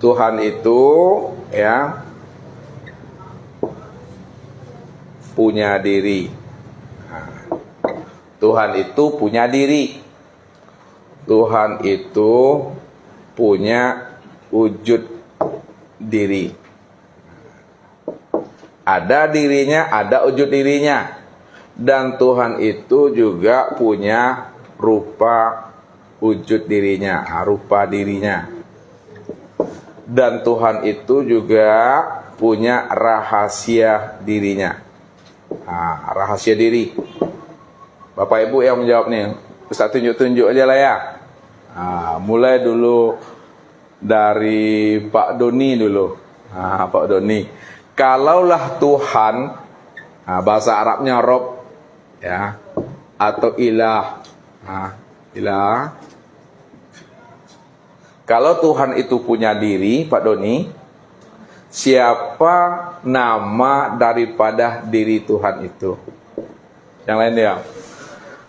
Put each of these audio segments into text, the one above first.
Tuhan itu ya punya diri. Tuhan itu punya diri. Tuhan itu punya wujud diri. Ada dirinya, ada wujud dirinya. Dan Tuhan itu juga punya rupa wujud dirinya, rupa dirinya. Dan Tuhan itu juga punya rahasia dirinya. Rahasia diri. Bapak Ibu yang menjawab nih, Ustaz tunjuk-tunjuk aja lah ya. Mulai dulu dari Pak Doni dulu. Pak Doni. Kalaulah Tuhan, bahasa Arabnya Rob, ya, atau ilah. Ilah. Kalau Tuhan itu punya diri, Pak Doni, siapa nama daripada diri Tuhan itu? Yang lain ya.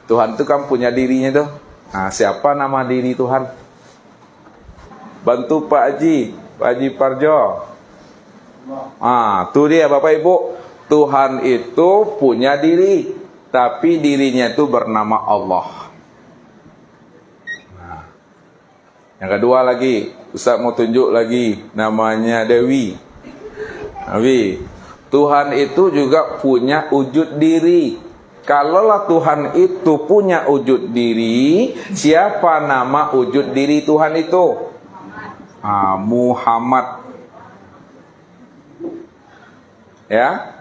Tuhan itu kan punya dirinya tuh. Siapa nama diri Tuhan? Bantu Pak Haji Parjo. Tuh dia Bapak Ibu. Tuhan itu punya diri, tapi dirinya itu bernama Allah. Yang kedua lagi, Ustaz mau tunjuk lagi, namanya Dewi. Tuhan itu juga punya wujud diri. Kalaulah Tuhan itu punya wujud diri, siapa nama wujud diri Tuhan itu? Muhammad. Ya.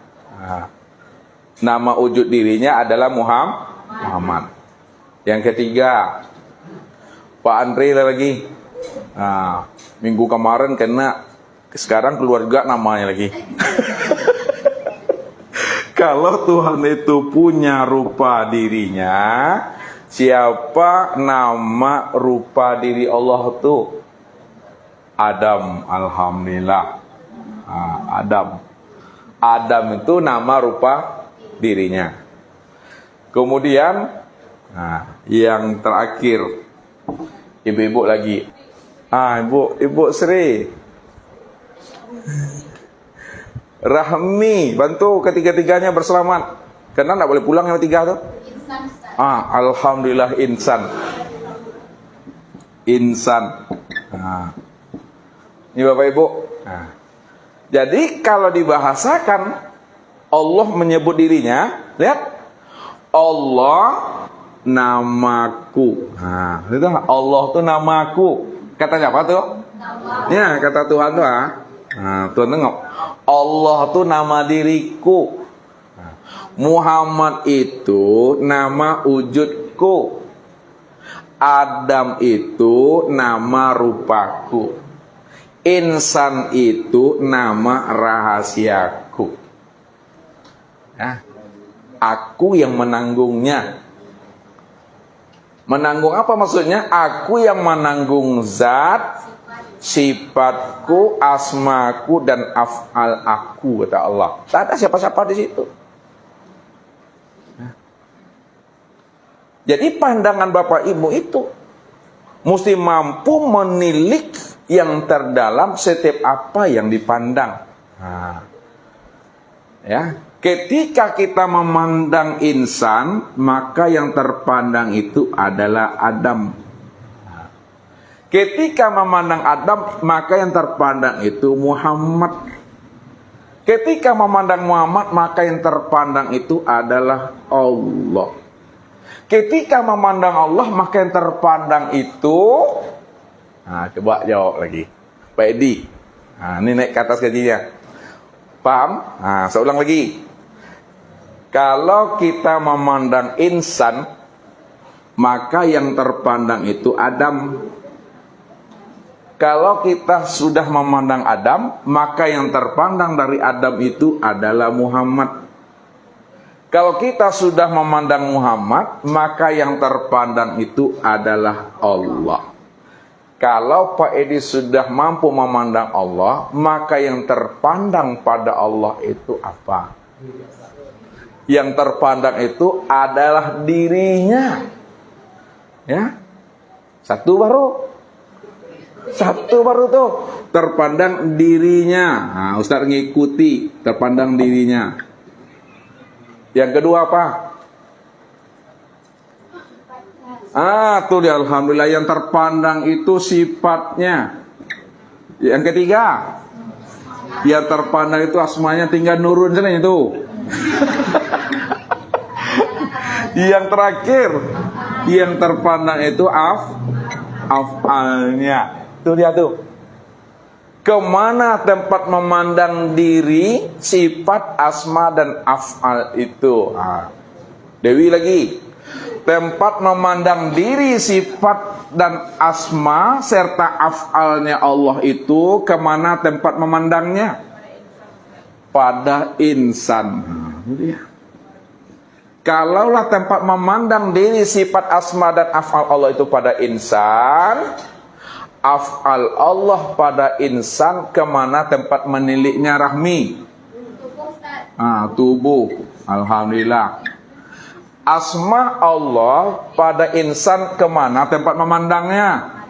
Nama wujud dirinya adalah Muhammad. Yang ketiga, Pak Andre lagi. Minggu kemarin kena, sekarang keluarga namanya lagi. Kalau Tuhan itu punya rupa dirinya, siapa nama rupa diri Allah itu? Adam, alhamdulillah. Adam. Adam itu nama rupa dirinya. Kemudian, yang terakhir, ibu-ibu lagi. Ibu Sri. Rahmi, bantu ketiga-tiganya berselamat. Karena tidak boleh pulang yang tiga tuh. Alhamdulillah insan. Ini Bapak Ibu. Jadi kalau dibahasakan, Allah menyebut dirinya, lihat, Allah namaku. Allah tuh namaku. Kata siapa tuh? Ya, kata Tuhan tuh. Tuhan tengok. Allah tuh nama diriku. Muhammad itu nama wujudku. Adam itu nama rupaku. Insan itu nama rahasiaku. Aku yang menanggungnya. Menanggung apa maksudnya? Aku yang menanggung zat, sifatku, asmaku, dan af'al aku, kata Allah. Tak ada siapa-siapa di situ. Jadi pandangan Bapak Ibu itu mesti mampu menilik yang terdalam setiap apa yang dipandang. Ketika kita memandang insan, maka yang terpandang itu adalah Adam. Ketika memandang Adam, maka yang terpandang itu Muhammad. Ketika memandang Muhammad, maka yang terpandang itu adalah Allah. Ketika memandang Allah, maka yang terpandang itu, coba jawab lagi, Pak Edi. Ini naik ke atas gajinya. Paham? Saya ulang lagi. Kalau kita memandang insan, maka yang terpandang itu Adam. Kalau kita sudah memandang Adam, maka yang terpandang dari Adam itu adalah Muhammad. Kalau kita sudah memandang Muhammad, maka yang terpandang itu adalah Allah. Kalau Pak Edi sudah mampu memandang Allah, maka yang terpandang pada Allah itu apa? Yang terpandang itu adalah dirinya. Ya. Satu baru. Satu baru tuh, terpandang dirinya. Nah, Ustaz ngikuti, terpandang dirinya. Yang kedua apa? Tuh dia, alhamdulillah, yang terpandang itu sifatnya. Yang ketiga, yang terpandang itu asmanya, tinggal nurun sana itu. Yang terakhir, yang terpandang itu afalnya. Tuh dia tuh. Kemana tempat memandang diri, sifat, asma, dan afal itu? Dewi lagi. Tempat memandang diri, sifat, dan asma, serta afalnya Allah itu, kemana tempat memandangnya? Pada insan. Kalaulah tempat memandang diri, sifat, asma, dan afal Allah itu pada insan, afal Allah pada insan, kemana tempat meniliknya, Rahmi? Tubuh. Alhamdulillah. Asma Allah pada insan, kemana tempat memandangnya?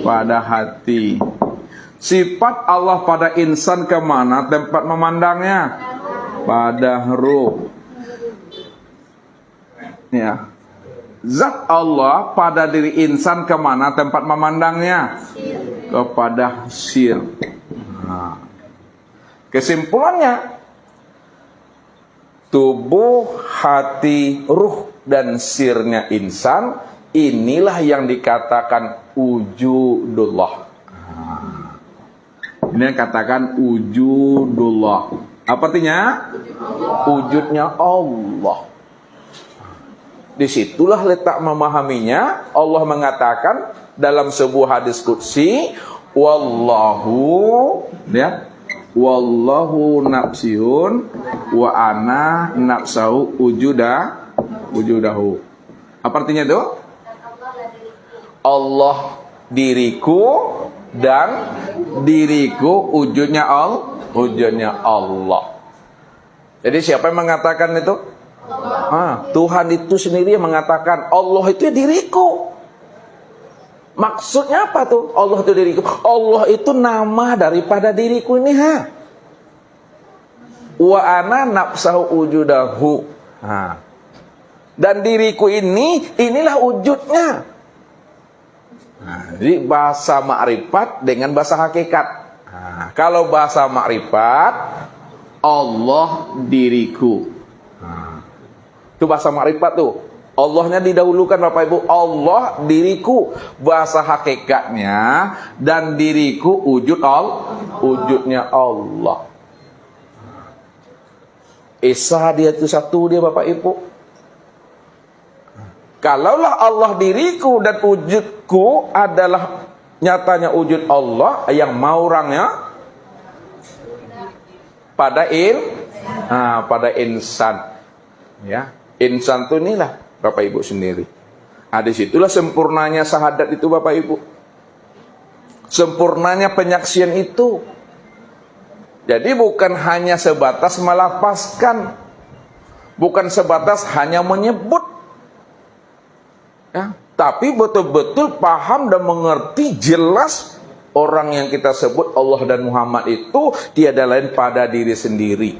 Pada hati. Sifat Allah pada insan, kemana tempat memandangnya? Pada ruh. Ya. Zat Allah pada diri insan, kemana tempat memandangnya? Kepada sir. Kesimpulannya, tubuh, hati, ruh, dan sirnya insan, inilah yang dikatakan wujudullah. Ini yang katakan wujudullah. Apa artinya? Wujudnya Allah. Disitulah letak memahaminya. Allah mengatakan dalam sebuah hadis qudsi, wallahu, ya, wallahu nafsihun wa ana nafsahu wujudahu. Apa artinya itu? Allah diriku dan diriku wujudnya Allah. Jadi siapa yang mengatakan itu? Tuhan itu sendiri yang mengatakan Allah itu diriku. Maksudnya apa tuh? Allah itu diriku. Allah itu nama daripada diriku ini, Wa ana nafsahu wujudahu. Dan diriku inilah wujudnya. Jadi bahasa makrifat dengan bahasa hakikat. Kalau bahasa makrifat, Allah diriku. Itu bahasa makrifat tuh. Allahnya didahulukan Bapak Ibu. Allah diriku. Bahasa hakikatnya, dan diriku wujudnya Allah. Esa dia itu satu dia Bapak Ibu. Kalaulah Allah diriku dan wujudku adalah nyatanya wujud Allah, yang mau orangnya pada insan. Ya. Insan itu inilah Bapak Ibu sendiri. Disitulah sempurnanya syahadat itu Bapak Ibu. Sempurnanya penyaksian itu. Jadi bukan hanya sebatas melafazkan, bukan sebatas hanya menyebut, ya, tapi betul-betul paham dan mengerti jelas orang yang kita sebut Allah dan Muhammad itu tiada lain pada diri sendiri.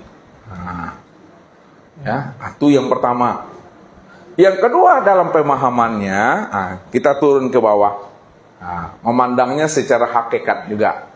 Ya, itu yang pertama. Yang kedua dalam pemahamannya, kita turun ke bawah, memandangnya secara hakikat juga.